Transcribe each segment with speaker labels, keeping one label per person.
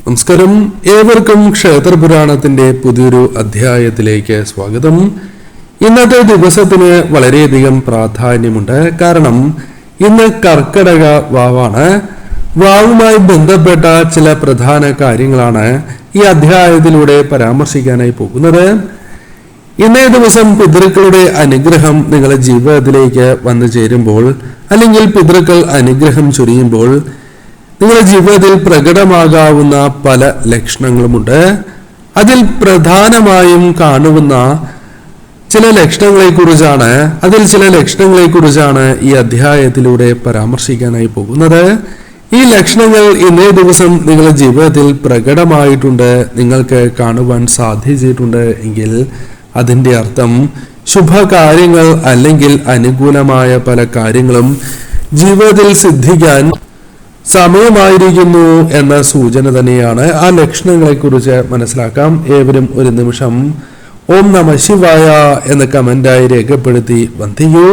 Speaker 1: നമസ്കാരം, ഏവർക്കും ക്ഷേത്രപുരാണത്തിന്റെ പുതിയൊരു അധ്യായത്തിലേക്ക് സ്വാഗതം. ഇന്നത്തെ ദിവസത്തിന് വളരെയധികം പ്രാധാന്യമുണ്ട്. കാരണം ഇന്ന് കർക്കടക വാവാണ്. വാവുമായി ബന്ധപ്പെട്ട ചില പ്രധാന കാര്യങ്ങളാണ് ഈ അധ്യായത്തിലൂടെ പരാമർശിക്കാനായി പോകുന്നത്. ഇന്നേ ദിവസം പിതൃക്കളുടെ അനുഗ്രഹം നിങ്ങളുടെ ജീവിതത്തിലേക്ക് വന്നു ചേരുമ്പോൾ, അല്ലെങ്കിൽ പിതൃക്കൾ അനുഗ്രഹം ചൊരിയുമ്പോൾ നിങ്ങളുടെ ജീവിതത്തിൽ പ്രകടമാകാവുന്ന പല ലക്ഷണങ്ങളുമുണ്ട്. അതിൽ പ്രധാനമായും കാണുന്ന ചില ലക്ഷണങ്ങളെക്കുറിച്ചാണ് ഈ അധ്യായത്തിലൂടെ പരാമർശിക്കാനായി പോകുന്നത്. ഈ ലക്ഷണങ്ങൾ ഇന്നേ ദിവസം നിങ്ങളുടെ ജീവിതത്തിൽ പ്രകടമായിട്ടുണ്ട്, നിങ്ങൾക്ക് കാണുവാൻ സാധിച്ചിട്ടുണ്ട് എങ്കിൽ അതിൻ്റെ അർത്ഥം ശുഭകാര്യങ്ങൾ അല്ലെങ്കിൽ അനുകൂലമായ പല കാര്യങ്ങളും ജീവിതത്തിൽ സിദ്ധിക്കാൻ സമയമായിരിക്കുന്നു എന്ന സൂചന തന്നെയാണ്. ആ ലക്ഷണങ്ങളെക്കുറിച്ച് മനസ്സിലാക്കാം. ഏവരും ഒരു നിമിഷം ഓം നമഃ ശിവായ എന്ന കമന്റായി രേഖപ്പെടുത്തി വന്ദിക്കൂ.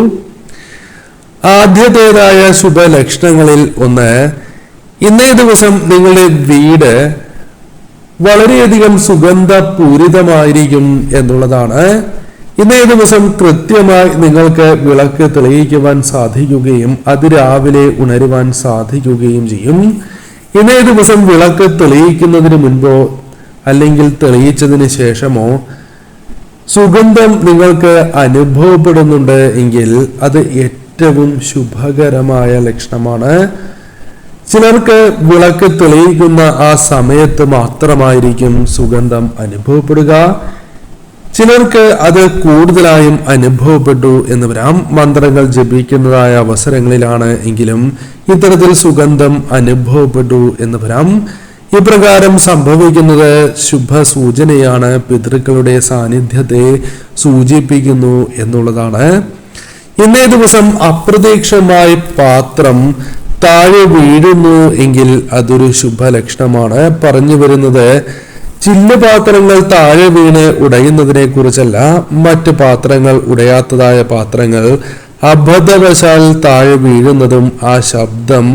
Speaker 1: ആദ്യത്തേതായ ശുഭലക്ഷണങ്ങളിൽ ഒന്ന്, ഇന്നേ ദിവസം നിങ്ങളുടെ വീട് വളരെയധികം സുഗന്ധപൂരിതമായിരിക്കും എന്നുള്ളതാണ്. ഇന്നേ ദിവസം കൃത്യമായി നിങ്ങൾക്ക് വിളക്ക് തെളിയിക്കുവാൻ സാധിക്കുകയും അതിരാവിലെ ഉണരുവാൻ സാധിക്കുകയും ചെയ്യും. ഇന്നേ ദിവസം വിളക്ക് തെളിയിക്കുന്നതിന് മുൻപോ അല്ലെങ്കിൽ തെളിയിച്ചതിന് ശേഷമോ സുഗന്ധം നിങ്ങൾക്ക് അനുഭവപ്പെടുന്നുണ്ട് എങ്കിൽ അത് ഏറ്റവും ശുഭകരമായ ലക്ഷണമാണ്. ചിലർക്ക് വിളക്ക് തെളിയിക്കുന്ന ആ സമയത്ത് മാത്രമായിരിക്കും സുഗന്ധം അനുഭവപ്പെടുക, ചിലർക്ക് അത് കൂടുതലായും അനുഭവപ്പെട്ടു എന്ന് വരാം. മന്ത്രങ്ങൾ ജപിക്കുന്നതായ അവസരങ്ങളിലാണ് എങ്കിലും ഇത്തരത്തിൽ സുഗന്ധം അനുഭവപ്പെട്ടു എന്ന് വരാം. ഇപ്രകാരം സംഭവിക്കുന്നത് ശുഭസൂചനയാണ്, പിതൃക്കളുടെ സാന്നിധ്യത്തെ സൂചിപ്പിക്കുന്നു എന്നുള്ളതാണ്. ഇന്നേ ദിവസം അപ്രതീക്ഷിതമായി പാത്രം താഴെ വീഴുന്നു എങ്കിൽ അതൊരു ശുഭലക്ഷണമാണ്. പറഞ്ഞു വരുന്നത് ചില്ലുപാത്രങ്ങൾ താഴെ വീണ് ഉടയുന്നതിനെ കുറിച്ചല്ല, മറ്റ് പാത്രങ്ങൾ, ഉടയാത്തതായ പാത്രങ്ങൾ അബദ്ധവശാൽ താഴെ വീഴുന്നതും ആ ശബ്ദം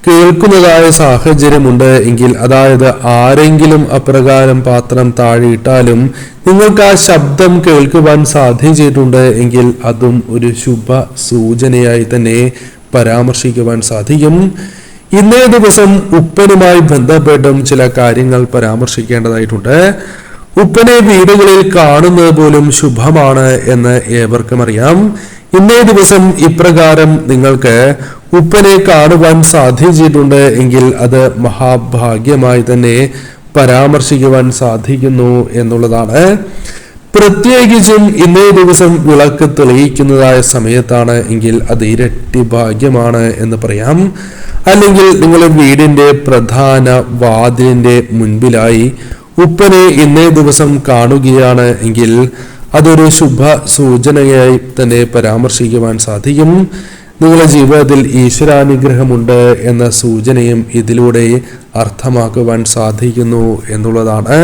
Speaker 1: കേൾക്കുന്നതായ സാഹചര്യമുണ്ട് എങ്കിൽ, അതായത് ആരെങ്കിലും അപ്രകാരം പാത്രം താഴെ ഇട്ടാലും നിങ്ങൾക്ക് ആ ശബ്ദം കേൾക്കുവാൻ സാധിച്ചിട്ടുണ്ട് എങ്കിൽ അതും ഒരു ശുഭ സൂചനയായി തന്നെ പരാമർശിക്കുവാൻ സാധിക്കും. ഇന്നേ ദിവസം ഉപ്പനുമായി ബന്ധപ്പെട്ടും ചില കാര്യങ്ങൾ പരാമർശിക്കേണ്ടതായിട്ടുണ്ട്. ഉപ്പനെ വീടുകളിൽ കാണുന്നത് പോലും ശുഭമാണ് എന്ന് ഏവർക്കും അറിയാം. ഇന്നേ ദിവസം ഇപ്രകാരം നിങ്ങൾക്ക് ഉപ്പനെ കാണുവാൻ സാധിച്ചിട്ടുണ്ട് എങ്കിൽ അത് മഹാഭാഗ്യമായി തന്നെ പരാമർശിക്കുവാൻ സാധിക്കുന്നു എന്നുള്ളതാണ്. പ്രത്യേകിച്ചും ഇന്നേ ദിവസം വിളക്ക് തെളിയിക്കുന്നതായ സമയത്താണ് എങ്കിൽ അത് ഇരട്ടി ഭാഗ്യമാണ് എന്ന് പറയാം. അല്ലെങ്കിൽ നിങ്ങളുടെ വീടിന്റെ പ്രധാന വാതിലിന്റെ മുൻപിലായി ഉപ്പനെ ഇന്നേ ദിവസം കാണുകയാണ് എങ്കിൽ അതൊരു ശുഭ സൂചനയായി തന്നെ പരാമർശിക്കുവാൻ സാധിക്കും. നിങ്ങളുടെ ജീവിതത്തിൽ ഈശ്വരാനുഗ്രഹമുണ്ട് എന്ന സൂചനയും ഇതിലൂടെ അർത്ഥമാക്കുവാൻ സാധിക്കുന്നു എന്നുള്ളതാണ്.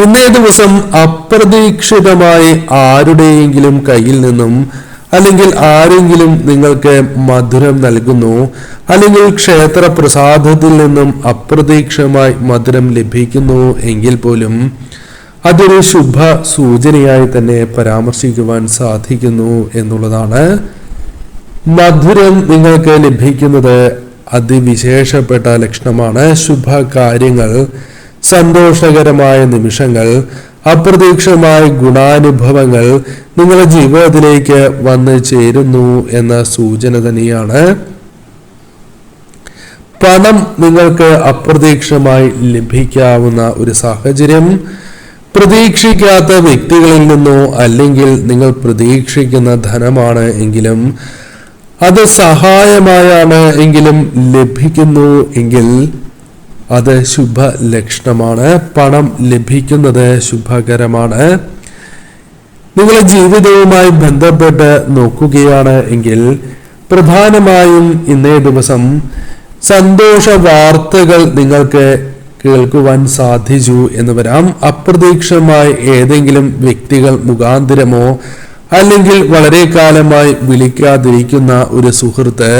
Speaker 1: ഇന്നേ ദിവസം അപ്രതീക്ഷിതമായി ആരുടെയെങ്കിലും കയ്യിൽ നിന്നും അല്ലെങ്കിൽ ആരെങ്കിലും നിങ്ങൾക്ക് മധുരം നൽകുന്നു, അല്ലെങ്കിൽ ക്ഷേത്ര പ്രസാദത്തിൽ നിന്നും അപ്രതീക്ഷിതമായി മധുരം ലഭിക്കുന്നു എങ്കിൽ പോലും അതൊരു ശുഭ സൂചനയായി തന്നെ പരാമർശിക്കുവാൻ സാധിക്കുന്നു എന്നുള്ളതാണ്. മധുരം നിങ്ങൾക്ക് ലഭിക്കുന്നത് അതിവിശേഷപ്പെട്ട ലക്ഷണമാണ്. ശുഭകാര്യങ്ങൾ, സന്തോഷകരമായ നിമിഷങ്ങൾ, അപ്രതീക്ഷിതമായ ഗുണാനുഭവങ്ങൾ നിങ്ങളുടെ ജീവിതത്തിലേക്ക് വന്നു ചേരുന്നു എന്ന സൂചന തന്നെയാണ്. പണം നിങ്ങൾക്ക് അപ്രതീക്ഷിതമായി ലഭിക്കാവുന്ന ഒരു സാഹചര്യം, പ്രതീക്ഷിക്കാത്ത വ്യക്തികളിൽ നിന്നോ അല്ലെങ്കിൽ നിങ്ങൾ പ്രതീക്ഷിക്കുന്ന ധനമാണ് എങ്കിലും അത് സഹായമായാണ് എങ്കിലും ലഭിക്കുന്നു എങ്കിൽ അത് ശുഭ ലക്ഷണമാണ്. പണം ലഭിക്കുന്നത് ശുഭകരമാണ്. നിങ്ങളുടെ ജീവിതവുമായി ബന്ധപ്പെട്ട് നോക്കുകയാണ് എങ്കിൽ പ്രധാനമായും ഇന്നേ ദിവസം സന്തോഷ വാർത്തകൾ നിങ്ങൾക്ക് കേൾക്കുവാൻ സാധിച്ചു എന്ന് വരാം. അപ്രതീക്ഷിതമായി ഏതെങ്കിലും വ്യക്തികൾ മുഖാന്തരമോ അല്ലെങ്കിൽ വളരെ കാലമായി വിളിക്കാതിരിക്കുന്ന ഒരു സുഹൃത്ത്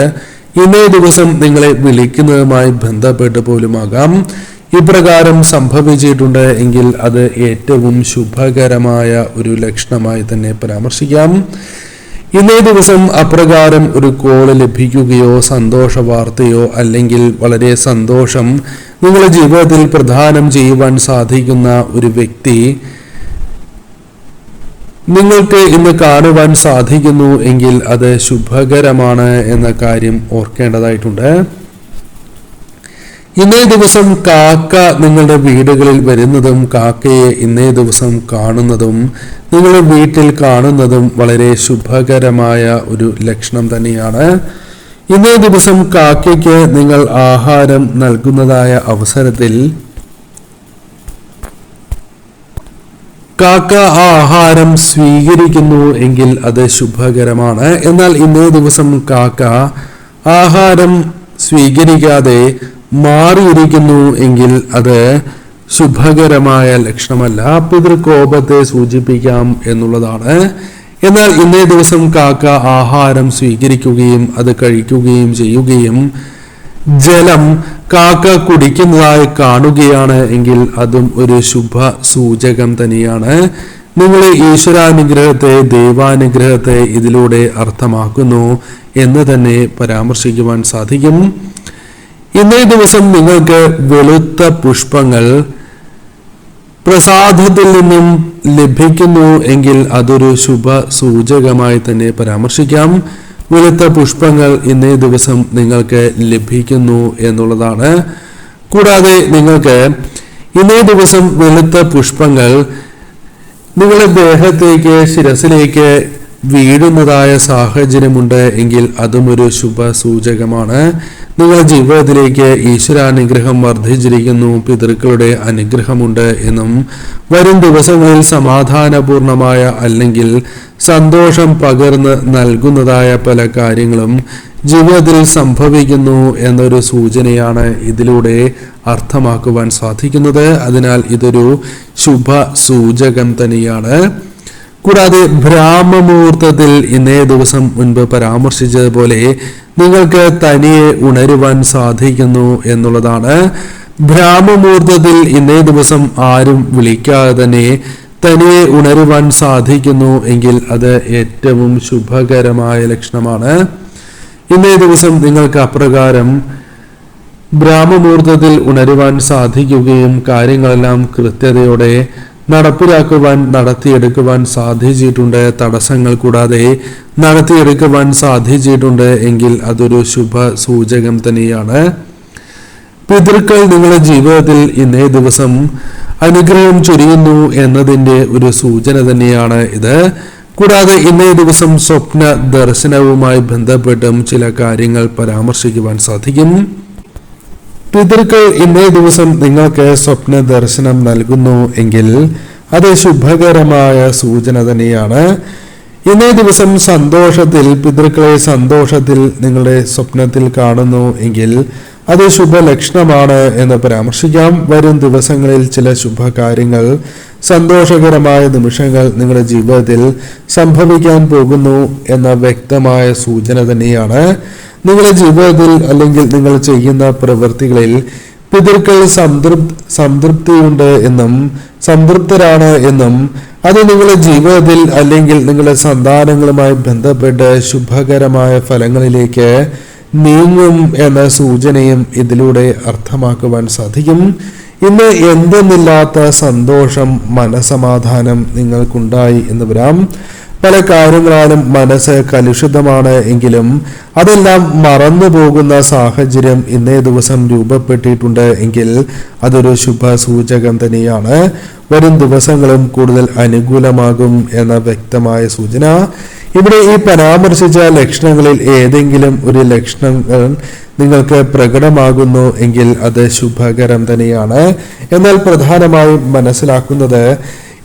Speaker 1: ഇന്നേ ദിവസം നിങ്ങളെ വിളിക്കുന്നതുമായി ബന്ധപ്പെട്ട് പോലുമാകാം. ഇപ്രകാരം സംഭവിച്ചിട്ടുണ്ട് എങ്കിൽ അത് ഏറ്റവും ശുഭകരമായ ഒരു ലക്ഷണമായി തന്നെ പരാമർശിക്കാം. ഇന്നേ ദിവസം അപ്രകാരം ഒരു കോള് ലഭിക്കുകയോ സന്തോഷ വാർത്തയോ അല്ലെങ്കിൽ വളരെ സന്തോഷം നിങ്ങളുടെ ജീവിതത്തിൽ പ്രദാനം ചെയ്യുവാൻ സാധിക്കുന്ന ഒരു വ്യക്തി നിങ്ങൾക്ക് ഇന്ന് കാണുവാൻ സാധിക്കുന്നു എങ്കിൽ അത് ശുഭകരമാണ് എന്ന കാര്യം ഓർക്കേണ്ടതായിട്ടുണ്ട്. ഇന്നേ ദിവസം കാക്ക നിങ്ങളുടെ വീടുകളിൽ വരുന്നതും കാക്കയെ ഇന്നേ ദിവസം കാണുന്നതും നിങ്ങളുടെ വീട്ടിൽ കാണുന്നതും വളരെ ശുഭകരമായ ഒരു ലക്ഷണം തന്നെയാണ്. ഇന്നേ ദിവസം കാക്കയ്ക്ക് നിങ്ങൾ ആഹാരം നൽകുന്നതായ അവസരത്തിൽ കാക്ക ആ ആഹാരം സ്വീകരിക്കുന്നു എങ്കിൽ അത് ശുഭകരമാണ്. എന്നാൽ ഇന്നേ ദിവസം കാക്ക ആഹാരം സ്വീകരിക്കാതെ മാറിയിരിക്കുന്നു എങ്കിൽ അത് ശുഭകരമായ ലക്ഷണമല്ല, പിതൃകോപത്തെ സൂചിപ്പിക്കാം എന്നുള്ളതാണ്. എന്നാൽ ഇന്നേ ദിവസം കാക്ക ആഹാരം സ്വീകരിക്കുകയും അത് കഴിക്കുകയും ചെയ്യുകയും ജലം കാക്ക കുടിക്കുന്നതായി കാണുകയാണ് എങ്കിൽ അതും ഒരു ശുഭ സൂചകം തന്നെയാണ്. നിങ്ങൾ ഈശ്വരാനുഗ്രഹത്തെ ദൈവാനുഗ്രഹത്തെ ഇതിലൂടെ അർത്ഥമാക്കുന്നു എന്ന് തന്നെ പരാമർശിക്കുവാൻ സാധിക്കും. ഇന്നേ ദിവസം നിങ്ങൾക്ക് വെളുത്ത പുഷ്പങ്ങൾ പ്രസാദത്തിൽ നിന്നും ലഭിക്കുന്നു എങ്കിൽ അതൊരു ശുഭ സൂചകമായി തന്നെ പരാമർശിക്കാം. വെളുത്ത പുഷ്പങ്ങൾ ഇന്നേ ദിവസം നിങ്ങൾക്ക് ലഭിക്കുന്നു എന്നുള്ളതാണ്. കൂടാതെ നിങ്ങൾക്ക് ഇന്നേ ദിവസം വെളുത്ത പുഷ്പങ്ങൾ നിങ്ങളുടെ ദേഹത്തേക്ക് ശിരസിലേക്ക് വീഴുന്നതായ സാഹചര്യമുണ്ട് എങ്കിൽ അതും ഒരു ശുഭ സൂചകമാണ്. നിങ്ങളുടെ ജീവിതത്തിലേക്ക് ഈശ്വരാനുഗ്രഹം വർദ്ധിച്ചിരിക്കുന്നു, പിതൃക്കളുടെ അനുഗ്രഹമുണ്ട് എന്നും വരും ദിവസങ്ങളിൽ സമാധാനപൂർണമായ അല്ലെങ്കിൽ സന്തോഷം പകർന്ന് നൽകുന്നതായ പല കാര്യങ്ങളും ജീവിതത്തിൽ സംഭവിക്കുന്നു എന്നൊരു സൂചനയാണ് ഇതിലൂടെ അർത്ഥമാക്കുവാൻ സാധിക്കുന്നത്. അതിനാൽ ഇതൊരു ശുഭ സൂചകം തന്നെയാണ്. കൂടാതെ ബ്രാഹ്മമുഹൂർത്തത്തിൽ ഇന്നേ ദിവസം മുൻപ് പരാമർശിച്ചതുപോലെ നിങ്ങൾക്ക് തനിയെ ഉണരുവാൻ സാധിക്കുന്നു എന്നുള്ളതാണ്. ബ്രാഹ്മമുഹൂർത്തത്തിൽ ഇന്നേ ദിവസം ആരും വിളിക്കാതെ തന്നെ തനിയെ ഉണരുവാൻ സാധിക്കുന്നു എങ്കിൽ അത് ഏറ്റവും ശുഭകരമായ ലക്ഷണമാണ്. ഇന്നേ ദിവസം നിങ്ങൾക്ക് അപ്രകാരം ബ്രാഹ്മമുഹൂർത്തത്തിൽ ഉണരുവാൻ സാധിക്കുകയും കാര്യങ്ങളെല്ലാം കൃത്യതയോടെ നടത്തിയെടുക്കുവാൻ സാധിച്ചിട്ടുണ്ട്, തടസ്സങ്ങൾ കൂടാതെ നടത്തിയെടുക്കുവാൻ സാധിച്ചിട്ടുണ്ട് എങ്കിൽ അതൊരു ശുഭ സൂചകം തന്നെയാണ്. പിതൃക്കൾ നിങ്ങളുടെ ജീവിതത്തിൽ ഇന്നേ ദിവസം അനുഗ്രഹം ചൊരിയുന്നു എന്നതിൻ്റെ ഒരു സൂചന തന്നെയാണ് ഇത്. കൂടാതെ ഇന്നേ ദിവസം സ്വപ്ന ദർശനവുമായി ബന്ധപ്പെട്ടും ചില കാര്യങ്ങൾ പരാമർശിക്കുവാൻ സാധിക്കും. പിതൃക്കൾ ഇന്നേ ദിവസം നിങ്ങൾക്ക് സ്വപ്ന ദർശനം നൽകുന്നു എങ്കിൽ അത് ശുഭകരമായ സൂചന തന്നെയാണ്. ഇന്നേ ദിവസം സന്തോഷത്തിൽ പിതൃക്കളെ സന്തോഷത്തിൽ നിങ്ങളുടെ സ്വപ്നത്തിൽ കാണുന്നു എങ്കിൽ അത് ശുഭലക്ഷണമാണ് എന്ന് പരാമർശിക്കാം. വരും ദിവസങ്ങളിൽ ചില ശുഭകാര്യങ്ങൾ സന്തോഷകരമായ നിമിഷങ്ങൾ നിങ്ങളുടെ ജീവിതത്തിൽ സംഭവിക്കാൻ പോകുന്നു എന്ന വ്യക്തമായ സൂചന തന്നെയാണ്. നിങ്ങളുടെ ജീവിതത്തിൽ അല്ലെങ്കിൽ നിങ്ങൾ ചെയ്യുന്ന പ്രവൃത്തികളിൽ പിതൃക്കൾ സംതൃപ്തിയുണ്ട് എന്നും സംതൃപ്തരാണ് എന്നും അത് നിങ്ങളുടെ ജീവിതത്തിൽ അല്ലെങ്കിൽ നിങ്ങളുടെ സന്താനങ്ങളുമായി ബന്ധപ്പെട്ട് ശുഭകരമായ ഫലങ്ങളിലേക്ക് നീങ്ങും എന്ന സൂചനയും ഇതിലൂടെ അർത്ഥമാക്കുവാൻ സാധിക്കും. ഇന്ന് എന്തെന്നില്ലാത്ത സന്തോഷം, മനസമാധാനം നിങ്ങൾക്കുണ്ടായി എന്ന് വരാം. പല കാര്യങ്ങളാലും മനസ്സ് കലുഷിതമാണ് എങ്കിലും അതെല്ലാം മറന്നു പോകുന്ന സാഹചര്യം ഇന്നേ ദിവസം രൂപപ്പെട്ടിട്ടുണ്ട് എങ്കിൽ അതൊരു ശുഭ സൂചകം തന്നെയാണ്. വരും ദിവസങ്ങളും കൂടുതൽ അനുകൂലമാകും എന്ന വ്യക്തമായ സൂചന. ഇവിടെ ഈ പരാമർശിച്ച ലക്ഷണങ്ങളിൽ ഏതെങ്കിലും ഒരു ലക്ഷണങ്ങൾ നിങ്ങൾക്ക് പ്രകടമാകുന്നു എങ്കിൽ അത് ശുഭകരം തന്നെയാണ്. എന്നാൽ പ്രധാനമായും മനസ്സിലാക്കുന്നത്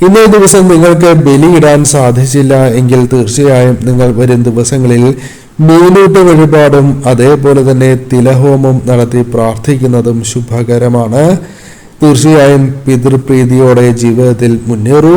Speaker 1: ഇന്നേ ദിവസം നിങ്ങൾക്ക് ബലിയിടാൻ സാധിച്ചില്ല എങ്കിൽ തീർച്ചയായും നിങ്ങൾ വരും ദിവസങ്ങളിൽ മീനൂട്ട് വഴിപാടും അതേപോലെ തന്നെ തിലഹോമം നടത്തി പ്രാർത്ഥിക്കുന്നതും ശുഭകരമാണ്. തീർച്ചയായും പിതൃപ്രീതിയോടെ ജീവിതത്തിൽ മുന്നേറൂ.